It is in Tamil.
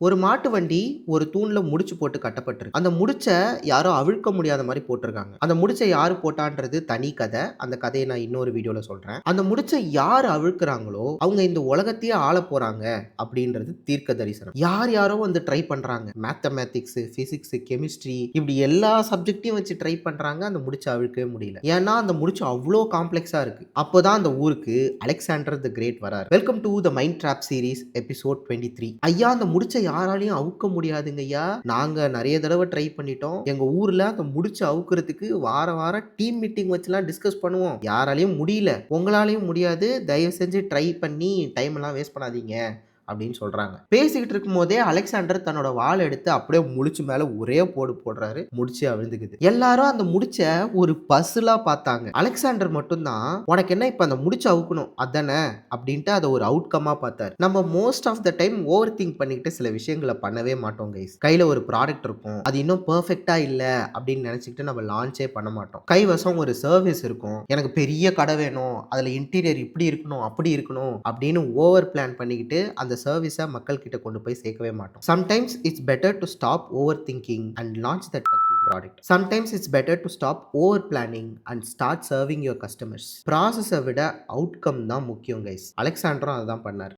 ஒரு மாட்டு வண்டி ஒரு தூண்ல முடிச்சு போட்டு கட்டப்பட்டிருக்கு. அந்த முடிச்ச யாரும் அவிழ்க்க முடியாத மாரி போட்டிருக்காங்க. அந்த முடிச்ச யாரு போட்டான்றது தனி கதை. அந்த கதைய நான் இன்னொரு வீடியோல சொல்றேன். அந்த முடிச்ச யாரு அவிழ்க்கிறாங்களோ, அவங்க இந்த உலகத்தையே ஆளப் போறாங்க அப்படின்றது தீர்க்க தரிசனம். யார் யாரோ வந்து ட்ரை பண்றாங்க. மேத்தமேட்டிக்ஸ், பிசிக்ஸ், கெமிஸ்ட்ரி இப்படி எல்லா சப்ஜெக்ட்டையும் வச்சு ட்ரை பண்றாங்க. அந்த முடிச்ச அவிழ்க்கவே முடியல. ஏன்னா அந்த முடிச்சு அவ்ளோ காம்ப்ளெக்ஸா இருக்கு. அப்போதான் அந்த ஊருக்கு அலெக்சாண்டர் தி கிரேட் வராரு. Welcome to the mind drop series episode 23. ஐயா அந்த முடிச்ச யாராலையும் அவுக்க முடியாதுங்க ஐயா. நாங்க நிறைய தடவை ட்ரை பண்ணிட்டோம். எங்க ஊர்ல அந்த முடிச்ச அவுக்கிறதுக்கு வாரம் டீம் மீட்டிங் வச்சுலாம் டிஸ்கஸ் பண்ணுவோம். யாராலையும் முடியல. உங்களாலையும் முடியாது. தயவு செஞ்சு ட்ரை பண்ணி டைம் எல்லாம் வேஸ்ட் பண்ணாதீங்க அப்படின்னு சொல்றாங்க. பேசிக்கிட்டு இருக்கும் போதே அலெக்சாண்டர் தன்னோட வாள் எடுத்து அப்படியே முடிச்சு மேல ஒரே போடு போடுறாரு. முடிச்சு அவிழ்ந்துக்குது. எல்லாரும் அந்த முடிச்ச ஒரு பஸ்ஸுலா பார்த்தாங்க. அலெக்சாண்டர் மட்டும்தான் உனக்கு என்ன இப்ப அந்த முடிச்சு அவுக்கணும் அதானே அப்படின்ட்டு அதை ஒரு அவுட்கமா பார்த்தாரு. நம்ம most of the time over think பண்ணிக்கிட்டு சில விஷயங்களை பண்ணவே மாட்டோம் கைஸ். கையில ஒரு ப்ராடக்ட் இருக்கும், அது இன்னும் பெர்ஃபெக்டா இல்ல அப்படின்னு நினைச்சுக்கிட்டு நம்ம லான்ச்சே பண்ண மாட்டோம். கைவசம் ஒரு சர்வீஸ் இருக்கும், எனக்கு பெரிய கடை வேணும், அதுல இன்டீரியர் இப்படி இருக்கணும் அப்படி இருக்கணும் அப்படின்னு ஓவர் பிளான் பண்ணிக்கிட்டு அந்த சர்வீஸை மக்கள் கிட்ட கொண்டு போய் சேர்க்கவே மாட்டோம். Sometimes it's better to stop over thinking and launch that product. Sometimes it's better to stop over planning and start serving your customers. ப்ராசஸை விட அவுட்கம் தான் முக்கியம் கைஸ். அலெக்சாண்டரும் அதுதான் பண்ணார்.